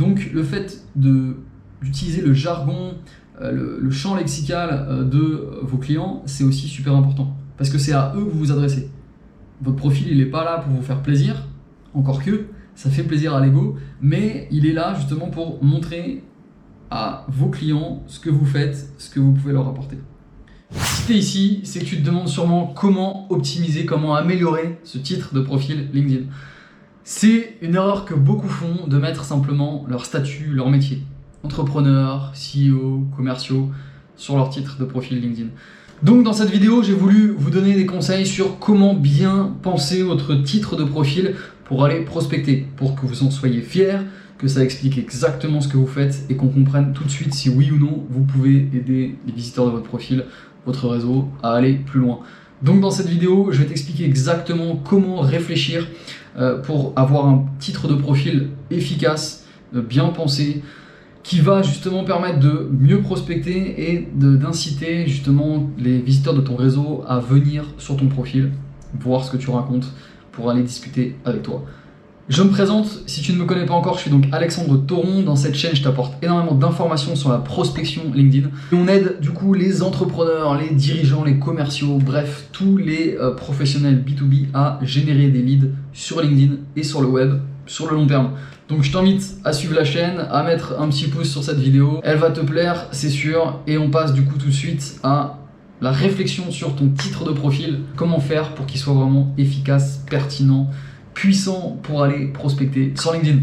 Donc le fait d'utiliser le jargon, le champ lexical de vos clients, c'est aussi super important. Parce que c'est à eux que vous vous adressez. Votre profil, il n'est pas là pour vous faire plaisir, encore que ça fait plaisir à l'ego, mais il est là justement pour montrer à vos clients ce que vous faites, ce que vous pouvez leur apporter. Si tu es ici, c'est que tu te demandes sûrement comment optimiser, comment améliorer ce titre de profil LinkedIn. C'est une erreur que beaucoup font de mettre simplement leur statut, leur métier, entrepreneur, CEO, commerciaux, sur leur titre de profil LinkedIn. Donc dans cette vidéo, j'ai voulu vous donner des conseils sur comment bien penser votre titre de profil pour aller prospecter, pour que vous en soyez fiers, que ça explique exactement ce que vous faites et qu'on comprenne tout de suite si oui ou non vous pouvez aider les visiteurs de votre profil, votre réseau à aller plus loin. Donc dans cette vidéo, je vais t'expliquer exactement comment réfléchir pour avoir un titre de profil efficace, bien pensé, qui va justement permettre de mieux prospecter et d'inciter justement les visiteurs de ton réseau à venir sur ton profil, voir ce que tu racontes pour aller discuter avec toi. Je me présente, si tu ne me connais pas encore, je suis donc Alexandre Thoron. Dans cette chaîne, je t'apporte énormément d'informations sur la prospection LinkedIn. Et on aide du coup les entrepreneurs, les dirigeants, les commerciaux, bref, tous les professionnels B2B à générer des leads sur LinkedIn et sur le web sur le long terme. Donc je t'invite à suivre la chaîne, à mettre un petit pouce sur cette vidéo. Elle va te plaire, c'est sûr. Et on passe du coup tout de suite à la réflexion sur ton titre de profil. Comment faire pour qu'il soit vraiment efficace, pertinent, puissant pour aller prospecter sur LinkedIn.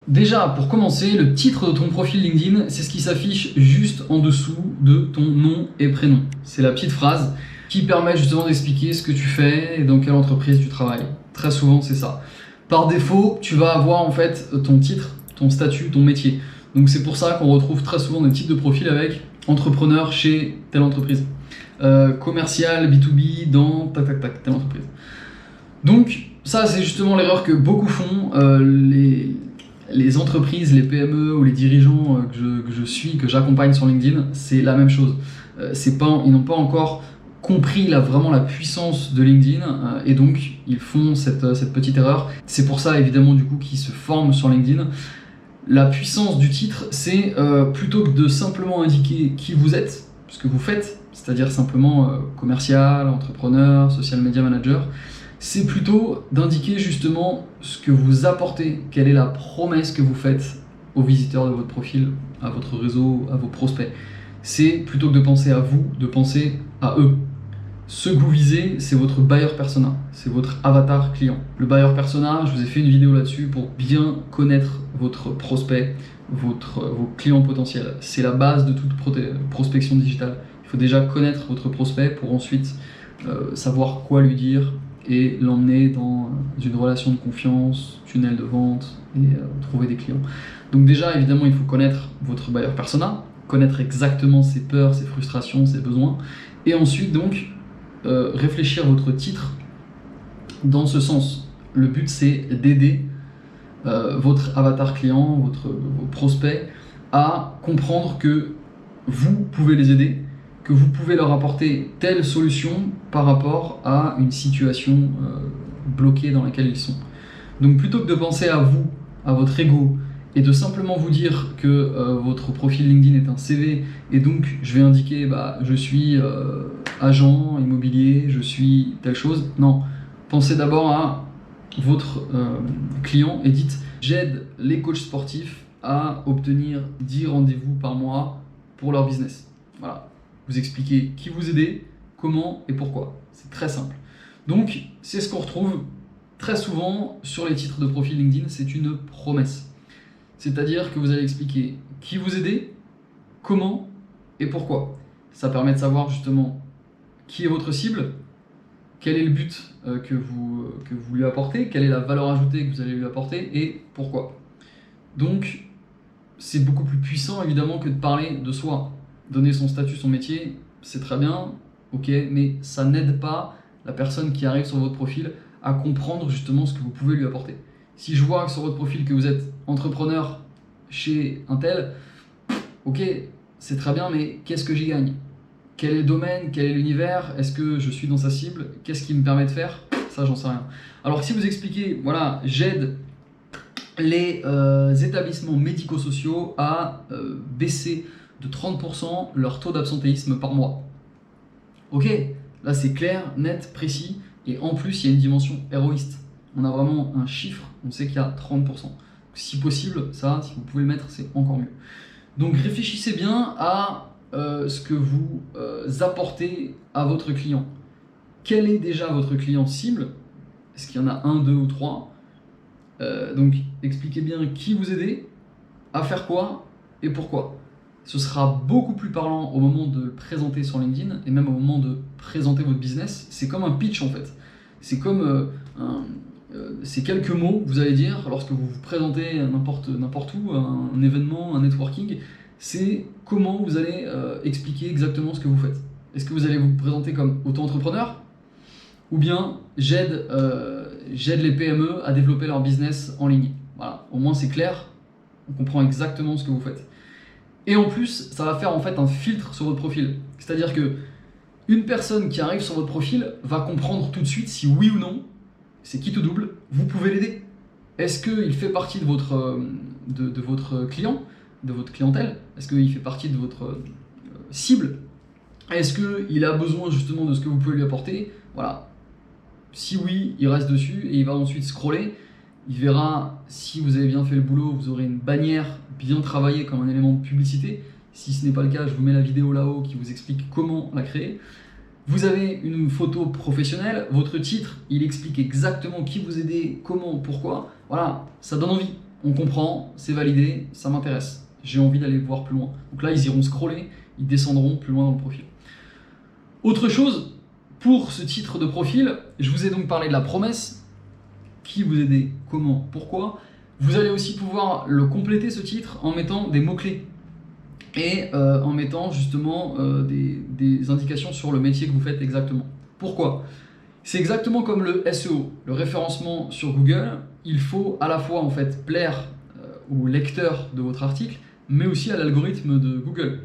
Déjà, pour commencer, le titre de ton profil LinkedIn, c'est ce qui s'affiche juste en dessous de ton nom et prénom. C'est la petite phrase qui permet justement d'expliquer ce que tu fais et dans quelle entreprise tu travailles. Très souvent, c'est ça. Par défaut, tu vas avoir en fait ton titre, ton statut, ton métier. Donc c'est pour ça qu'on retrouve très souvent des types de profils avec entrepreneur chez telle entreprise, commercial, B2B dans telle entreprise. Donc ça, c'est justement l'erreur que beaucoup font, les entreprises, les PME ou les dirigeants que je suis, que j'accompagne sur LinkedIn, c'est la même chose. Ils n'ont pas encore compris vraiment la puissance de LinkedIn et donc ils font cette petite erreur. C'est pour ça évidemment du coup qu'ils se forment sur LinkedIn. La puissance du titre, c'est plutôt que de simplement indiquer qui vous êtes, ce que vous faites, c'est-à-dire simplement commercial, entrepreneur, social media manager, c'est plutôt d'indiquer justement ce que vous apportez, quelle est la promesse que vous faites aux visiteurs de votre profil, à votre réseau, à vos prospects. C'est plutôt que de penser à vous, de penser à eux. Ce que vous visez, c'est votre buyer persona, c'est votre avatar client. Le buyer persona, je vous ai fait une vidéo là-dessus pour bien connaître votre prospect, vos clients potentiels. C'est la base de toute prospection digitale. Il faut déjà connaître votre prospect pour ensuite savoir quoi lui dire et l'emmener dans une relation de confiance, tunnel de vente et trouver des clients. Donc déjà, évidemment, il faut connaître votre buyer persona, connaître exactement ses peurs, ses frustrations, ses besoins, et ensuite donc réfléchir votre titre dans ce sens. Le but, c'est d'aider votre avatar client, vos prospects à comprendre que vous pouvez les aider, que vous pouvez leur apporter telle solution par rapport à une situation bloquée dans laquelle ils sont. Donc plutôt que de penser à vous, à votre ego, et de simplement vous dire que votre profil LinkedIn est un CV, et donc je vais indiquer je suis agent immobilier, je suis telle chose. Non, pensez d'abord à votre client et dites j'aide les coachs sportifs à obtenir 10 rendez-vous par mois pour leur business. Voilà. Vous expliquez qui vous aidez, comment et pourquoi. C'est très simple. Donc, c'est ce qu'on retrouve très souvent sur les titres de profil LinkedIn, c'est une promesse. C'est-à-dire que vous allez expliquer qui vous aidez, comment et pourquoi. Ça permet de savoir justement qui est votre cible, quel est le but que vous lui apportez, quelle est la valeur ajoutée que vous allez lui apporter et pourquoi. Donc, c'est beaucoup plus puissant évidemment que de parler de soi. Donner son statut, son métier, c'est très bien, ok, mais ça n'aide pas la personne qui arrive sur votre profil à comprendre justement ce que vous pouvez lui apporter. Si je vois sur votre profil que vous êtes entrepreneur chez un tel, ok, c'est très bien, mais qu'est-ce que j'y gagne? Quel est le domaine? Quel est l'univers? Est-ce que je suis dans sa cible? Qu'est-ce qui me permet de faire? Ça, j'en sais rien. Alors, si vous expliquez, voilà, j'aide les établissements médico-sociaux à baisser de 30% leur taux d'absentéisme par mois. Ok, là c'est clair, net, précis, et en plus il y a une dimension héroïste. On a vraiment un chiffre, on sait qu'il y a 30%. Si possible, ça, si vous pouvez le mettre, c'est encore mieux. Donc réfléchissez bien à ce que vous apportez à votre client. Quel est déjà votre client cible? Est-ce qu'il y en a un, deux ou trois? Donc expliquez bien qui vous aidez, à faire quoi et pourquoi. Ce sera beaucoup plus parlant au moment de le présenter sur LinkedIn et même au moment de présenter votre business. C'est comme un pitch en fait. C'est comme ces quelques mots que vous allez dire lorsque vous vous présentez n'importe où, un événement, un networking. C'est comment vous allez expliquer exactement ce que vous faites. Est-ce que vous allez vous présenter comme auto-entrepreneur ou bien j'aide les PME à développer leur business en ligne. Voilà, au moins c'est clair, on comprend exactement ce que vous faites. Et en plus, ça va faire en fait un filtre sur votre profil. C'est-à-dire que une personne qui arrive sur votre profil va comprendre tout de suite si oui ou non, c'est qui tout double, vous pouvez l'aider. Est-ce qu'il fait partie de votre client, de votre clientèle? Est-ce qu'il fait partie de votre cible? Est-ce qu'il a besoin justement de ce que vous pouvez lui apporter? Voilà. Si oui, il reste dessus et il va ensuite scroller. Il verra si vous avez bien fait le boulot, vous aurez une bannière bien travaillée comme un élément de publicité. Si ce n'est pas le cas, je vous mets la vidéo là-haut qui vous explique comment la créer. Vous avez une photo professionnelle, votre titre, il explique exactement qui vous aidez, comment, pourquoi. Voilà, ça donne envie. On comprend, c'est validé, ça m'intéresse. J'ai envie d'aller voir plus loin. Donc là, ils iront scroller, ils descendront plus loin dans le profil. Autre chose, pour ce titre de profil, je vous ai donc parlé de la promesse, qui vous aidez, comment, pourquoi. Vous allez aussi pouvoir le compléter ce titre en mettant des mots-clés et en mettant justement des indications sur le métier que vous faites exactement. Pourquoi? C'est exactement comme le SEO, le référencement sur Google. Il faut à la fois en fait plaire au lecteur de votre article, mais aussi à l'algorithme de Google.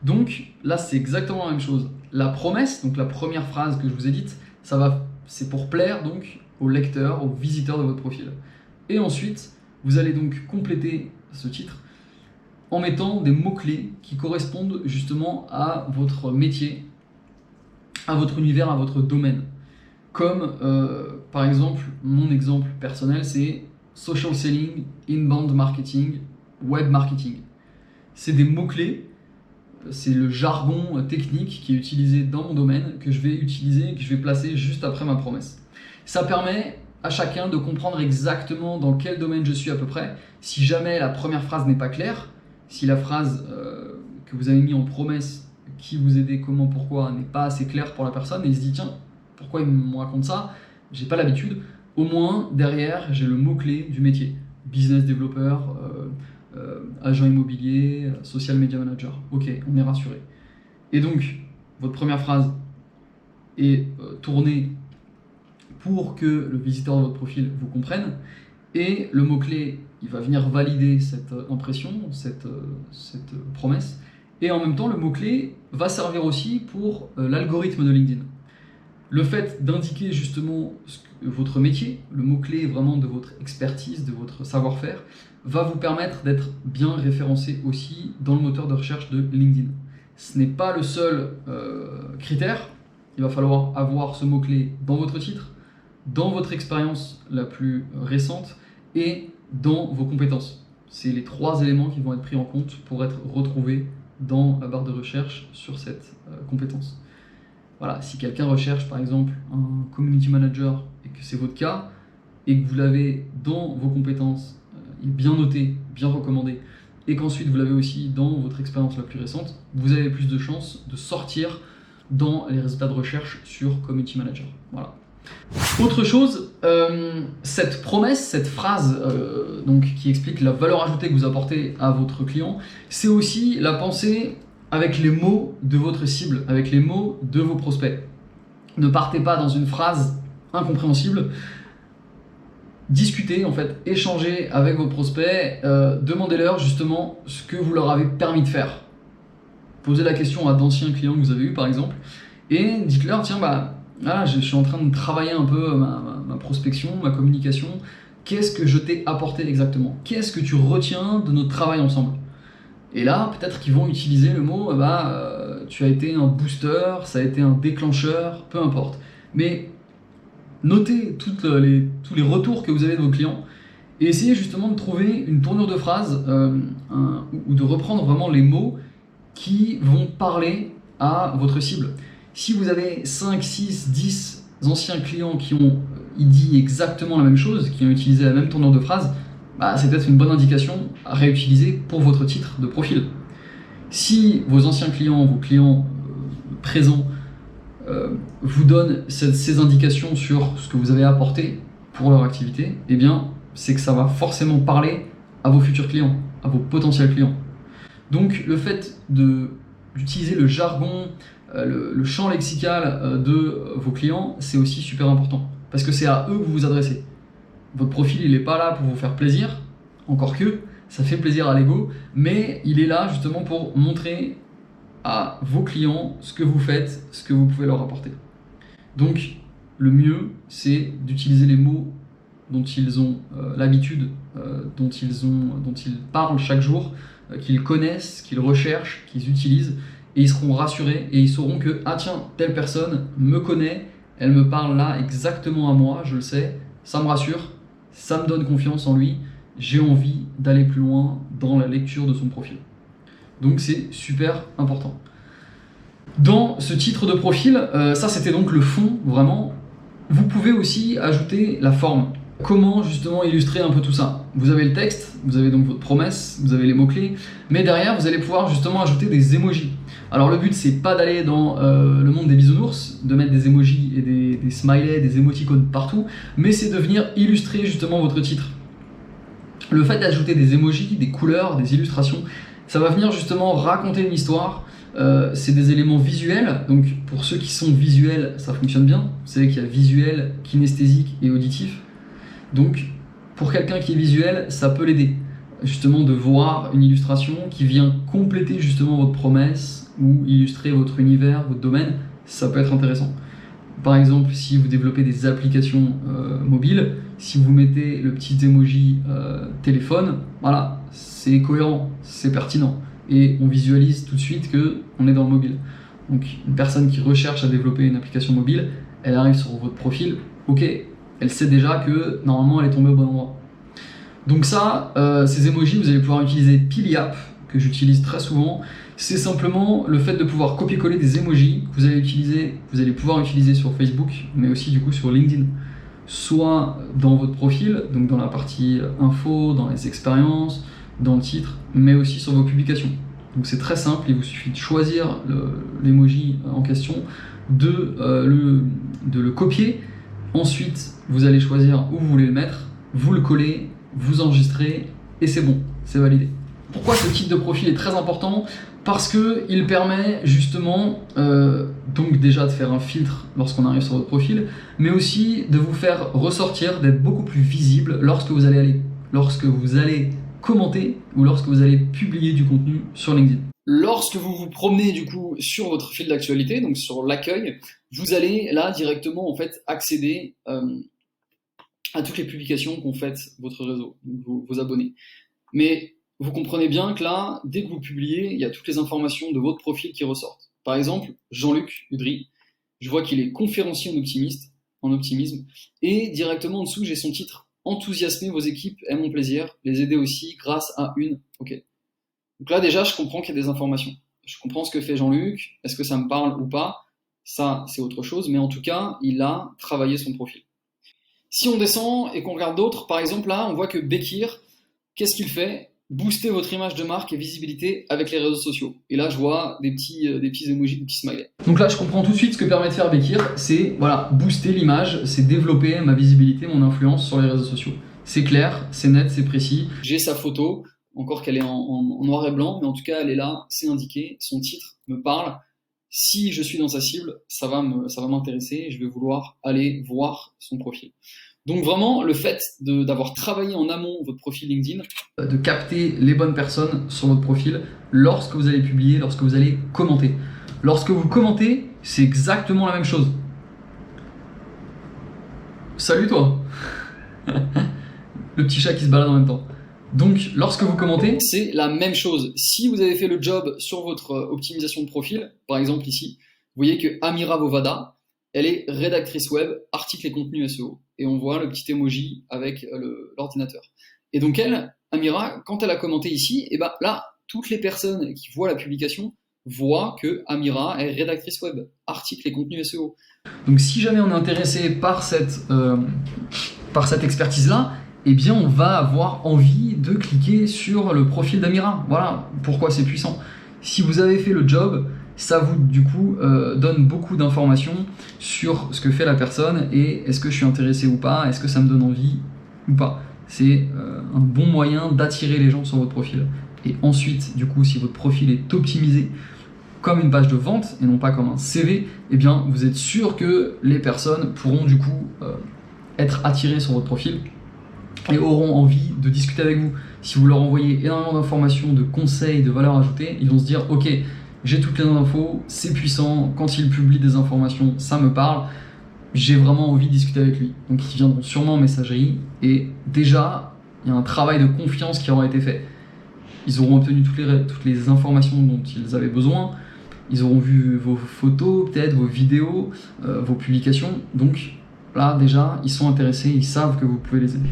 Donc là, c'est exactement la même chose. La promesse, donc la première phrase que je vous ai dite, c'est pour plaire donc au lecteur, au visiteur de votre profil. Et ensuite, vous allez donc compléter ce titre en mettant des mots-clés qui correspondent justement à votre métier, à votre univers, à votre domaine. Comme par exemple, mon exemple personnel, c'est social selling, inbound marketing, web marketing. C'est des mots-clés. C'est le jargon technique qui est utilisé dans mon domaine que je vais utiliser, que je vais placer juste après ma promesse. Ça permet à chacun de comprendre exactement dans quel domaine je suis à peu près. Si jamais la première phrase n'est pas claire, si la phrase que vous avez mis en promesse, qui vous aidez, comment, pourquoi, n'est pas assez claire pour la personne et il se dit tiens, pourquoi il me raconte ça? J'ai pas l'habitude. Au moins derrière, j'ai le mot-clé du métier. Business développeur, agent immobilier, social media manager. Ok, on est rassuré. Et donc, votre première phrase est tournée pour que le visiteur de votre profil vous comprenne. Et le mot-clé, il va venir valider cette impression, cette promesse. Et en même temps, le mot-clé va servir aussi pour l'algorithme de LinkedIn. Le fait d'indiquer justement votre métier, le mot-clé vraiment de votre expertise, de votre savoir-faire, va vous permettre d'être bien référencé aussi dans le moteur de recherche de LinkedIn. Ce n'est pas le seul critère, il va falloir avoir ce mot-clé dans votre titre, dans votre expérience la plus récente et dans vos compétences. C'est les trois éléments qui vont être pris en compte pour être retrouvés dans la barre de recherche sur cette compétence. Voilà, si quelqu'un recherche par exemple un community manager et que c'est votre cas et que vous l'avez dans vos compétences, bien noté, bien recommandé, et qu'ensuite vous l'avez aussi dans votre expérience la plus récente, vous avez plus de chances de sortir dans les résultats de recherche sur community manager. Voilà. Autre chose, cette promesse, cette phrase donc, qui explique la valeur ajoutée que vous apportez à votre client, c'est aussi la pensée avec les mots de votre cible, avec les mots de vos prospects. Ne partez pas dans une phrase incompréhensible. Discutez, en fait, échangez avec vos prospects, demandez-leur justement ce que vous leur avez permis de faire. Posez la question à d'anciens clients que vous avez eu par exemple, et dites-leur, tiens, là, je suis en train de travailler un peu ma prospection, ma communication. Qu'est-ce que je t'ai apporté exactement? Qu'est-ce que tu retiens de notre travail ensemble? Et là, peut-être qu'ils vont utiliser le mot, tu as été un booster, ça a été un déclencheur, peu importe. Mais notez tous les retours que vous avez de vos clients et essayez justement de trouver une tournure de phrase ou de reprendre vraiment les mots qui vont parler à votre cible. Si vous avez 5, 6, 10 anciens clients qui ont dit exactement la même chose, qui ont utilisé la même tournure de phrase, c'est peut-être une bonne indication à réutiliser pour votre titre de profil. Si vos anciens clients, vos clients présents vous donnent ces indications sur ce que vous avez apporté pour leur activité, eh bien, c'est que ça va forcément parler à vos futurs clients, à vos potentiels clients. Donc, le fait d'utiliser le jargon, le champ lexical de vos clients, c'est aussi super important parce que c'est à eux que vous vous adressez. Votre profil, il n'est pas là pour vous faire plaisir, encore que ça fait plaisir à l'ego, mais il est là justement pour montrer à vos clients ce que vous faites, ce que vous pouvez leur apporter. Donc, le mieux, c'est d'utiliser les mots dont ils ont l'habitude, dont ils parlent chaque jour, qu'ils connaissent, qu'ils recherchent, qu'ils utilisent, et ils seront rassurés et ils sauront que ah tiens, telle personne me connaît, elle me parle là exactement à moi, je le sais, ça me rassure, ça me donne confiance en lui, j'ai envie d'aller plus loin dans la lecture de son profil. Donc c'est super important. Dans ce titre de profil, ça c'était donc le fond, vraiment. Vous pouvez aussi ajouter la forme. Comment justement illustrer un peu tout ça? Vous avez le texte, vous avez donc votre promesse, vous avez les mots-clés, mais derrière vous allez pouvoir justement ajouter des emojis. Alors le but c'est pas d'aller dans le monde des bisounours, de mettre des emojis et des smileys, des émoticônes partout, mais c'est de venir illustrer justement votre titre. Le fait d'ajouter des emojis, des couleurs, des illustrations, ça va venir justement raconter une histoire. C'est des éléments visuels, donc pour ceux qui sont visuels, ça fonctionne bien. Vous savez qu'il y a visuel, kinesthésique et auditif. Donc pour quelqu'un qui est visuel, ça peut l'aider justement de voir une illustration qui vient compléter justement votre promesse ou illustrer votre univers, votre domaine, ça peut être intéressant. Par exemple, si vous développez des applications mobiles, si vous mettez le petit emoji téléphone, voilà, c'est cohérent, c'est pertinent. Et on visualise tout de suite qu'on est dans le mobile. Donc une personne qui recherche à développer une application mobile, elle arrive sur votre profil, ok, elle sait déjà que normalement elle est tombée au bon endroit. Donc ça, ces emojis, vous allez pouvoir utiliser Piliap, que j'utilise très souvent. C'est simplement le fait de pouvoir copier-coller des emojis que vous allez pouvoir utiliser sur Facebook, mais aussi du coup sur LinkedIn. Soit dans votre profil, donc dans la partie info, dans les expériences, dans le titre, mais aussi sur vos publications. Donc c'est très simple, il vous suffit de choisir l'emoji en question, de le copier. Ensuite, vous allez choisir où vous voulez le mettre, vous le collez, vous enregistrez et c'est bon, c'est validé. Pourquoi ce type de profil est très important? Parce qu'il permet justement donc déjà de faire un filtre lorsqu'on arrive sur votre profil, mais aussi de vous faire ressortir, d'être beaucoup plus visible lorsque vous allez commenter ou lorsque vous allez publier du contenu sur LinkedIn. Lorsque vous vous promenez du coup sur votre fil d'actualité, donc sur l'accueil, vous allez là directement en fait accéder à toutes les publications qu'ont faites votre réseau, vos abonnés. Mais vous comprenez bien que là, dès que vous publiez, il y a toutes les informations de votre profil qui ressortent. Par exemple, Jean-Luc Udry, je vois qu'il est conférencier en optimisme, et directement en dessous, j'ai son titre « Enthousiasmer vos équipes aiment mon plaisir, les aider aussi grâce à une… » Ok. Donc là, déjà, je comprends qu'il y a des informations. Je comprends ce que fait Jean-Luc, est-ce que ça me parle ou pas? Ça, c'est autre chose, mais en tout cas, il a travaillé son profil. Si on descend et qu'on regarde d'autres, par exemple là, on voit que Bekir, qu'est-ce qu'il fait? Booster votre image de marque et visibilité avec les réseaux sociaux. Et là, je vois des petits emojis, des petits smileys. Donc là, je comprends tout de suite ce que permet de faire Bekir, c'est voilà, booster l'image, c'est développer ma visibilité, mon influence sur les réseaux sociaux. C'est clair, c'est net, c'est précis. J'ai sa photo, encore qu'elle est en noir et blanc, mais en tout cas, elle est là, c'est indiqué, son titre me parle. Si je suis dans sa cible, ça va m'intéresser et je vais vouloir aller voir son profil. Donc vraiment, le fait d'avoir travaillé en amont votre profil LinkedIn, de capter les bonnes personnes sur votre profil, lorsque vous allez publier, lorsque vous allez commenter. Lorsque vous commentez, c'est exactement la même chose. Salut toi. Le petit chat qui se balade en même temps. Donc, lorsque vous commentez, c'est la même chose. Si vous avez fait le job sur votre optimisation de profil, par exemple ici, vous voyez que Amira Vovada, elle est rédactrice web, articles et contenus SEO. Et on voit le petit emoji avec l'ordinateur. Et donc elle, Amira, quand elle a commenté ici, et ben là, toutes les personnes qui voient la publication voient que Amira est rédactrice web, articles et contenus SEO. Donc si jamais on est intéressé par cette expertise-là, eh bien on va avoir envie de cliquer sur le profil d'Amira. Voilà pourquoi c'est puissant. Si vous avez fait le job, ça vous du coup donne beaucoup d'informations sur ce que fait la personne et est-ce que je suis intéressé ou pas, est-ce que ça me donne envie ou pas. C'est un bon moyen d'attirer les gens sur votre profil. Et ensuite, du coup, si votre profil est optimisé comme une page de vente et non pas comme un CV, eh bien vous êtes sûr que les personnes pourront du coup être attirées sur votre profil et auront envie de discuter avec vous. Si vous leur envoyez énormément d'informations, de conseils, de valeurs ajoutées, ils vont se dire ok, j'ai toutes les infos, c'est puissant, quand il publie des informations, ça me parle, j'ai vraiment envie de discuter avec lui. Donc ils viendront sûrement en messagerie et déjà, il y a un travail de confiance qui aura été fait. Ils auront obtenu toutes les informations dont ils avaient besoin, ils auront vu vos photos, peut-être vos vidéos, vos publications. Donc là, déjà, ils sont intéressés, ils savent que vous pouvez les aider.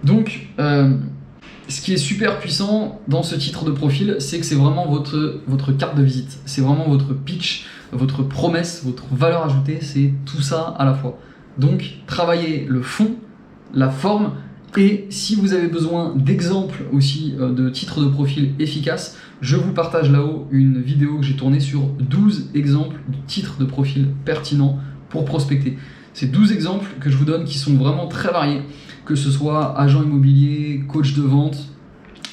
Donc, ce qui est super puissant dans ce titre de profil, c'est que c'est vraiment votre carte de visite. C'est vraiment votre pitch, votre promesse, votre valeur ajoutée, c'est tout ça à la fois. Donc, travaillez le fond, la forme, et si vous avez besoin d'exemples aussi de titres de profil efficaces, je vous partage là-haut une vidéo que j'ai tournée sur 12 exemples de titres de profil pertinents pour prospecter. C'est 12 exemples que je vous donne qui sont vraiment très variés, que ce soit agent immobilier, coach de vente,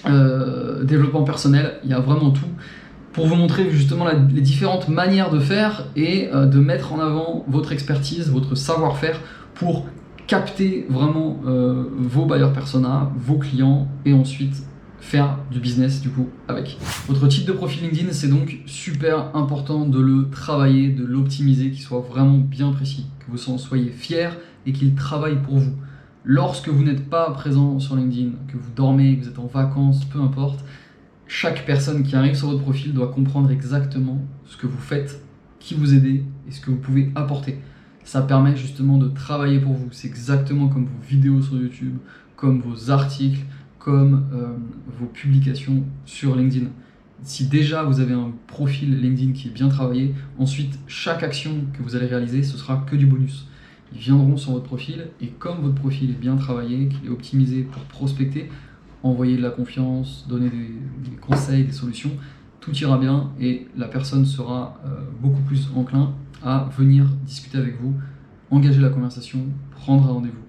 développement personnel, il y a vraiment tout, pour vous montrer justement les différentes manières de faire et de mettre en avant votre expertise, votre savoir-faire pour capter vraiment vos buyers persona, vos clients et ensuite faire du business du coup avec. Votre titre de profil LinkedIn, c'est donc super important de le travailler, de l'optimiser, qu'il soit vraiment bien précis, que vous en soyez fier et qu'il travaille pour vous. Lorsque vous n'êtes pas présent sur LinkedIn, que vous dormez, que vous êtes en vacances, peu importe, chaque personne qui arrive sur votre profil doit comprendre exactement ce que vous faites, qui vous aidez et ce que vous pouvez apporter. Ça permet justement de travailler pour vous. C'est exactement comme vos vidéos sur YouTube, comme vos articles, comme vos publications sur LinkedIn. Si déjà vous avez un profil LinkedIn qui est bien travaillé, ensuite chaque action que vous allez réaliser, ce sera que du bonus. Ils viendront sur votre profil et comme votre profil est bien travaillé, qu'il est optimisé pour prospecter, envoyer de la confiance, donner des conseils, des solutions, tout ira bien et la personne sera beaucoup plus enclin à venir discuter avec vous, engager la conversation, prendre un rendez-vous.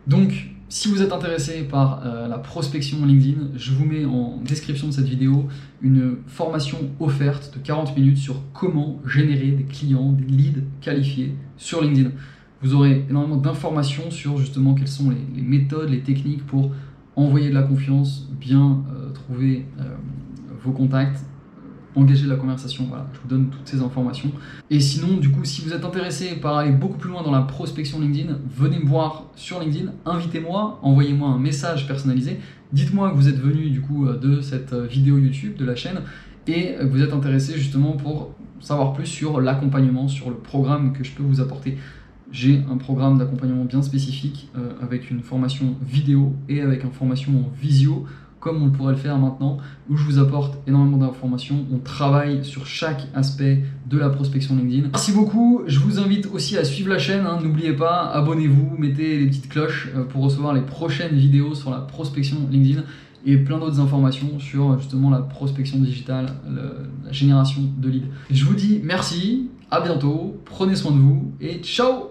Donc, si vous êtes intéressé par la prospection LinkedIn, je vous mets en description de cette vidéo une formation offerte de 40 minutes sur comment générer des clients, des leads qualifiés sur LinkedIn. Vous aurez énormément d'informations sur justement quelles sont les méthodes, les techniques pour envoyer de la confiance, bien trouver vos contacts, engager la conversation. Voilà, je vous donne toutes ces informations. Et sinon, du coup, si vous êtes intéressé par aller beaucoup plus loin dans la prospection LinkedIn, venez me voir sur LinkedIn, invitez-moi, envoyez-moi un message personnalisé. Dites-moi que vous êtes venu du coup de cette vidéo YouTube, de la chaîne, et que vous êtes intéressé justement pour savoir plus sur l'accompagnement, sur le programme que je peux vous apporter. J'ai un programme d'accompagnement bien spécifique avec une formation vidéo et avec une formation en visio, comme on pourrait le faire maintenant, où je vous apporte énormément d'informations. On travaille sur chaque aspect de la prospection LinkedIn. Merci beaucoup. Je vous invite aussi à suivre la chaîne. N'oubliez pas, abonnez-vous, mettez les petites cloches pour recevoir les prochaines vidéos sur la prospection LinkedIn et plein d'autres informations sur justement la prospection digitale, la génération de leads. Je vous dis merci, à bientôt, prenez soin de vous et ciao!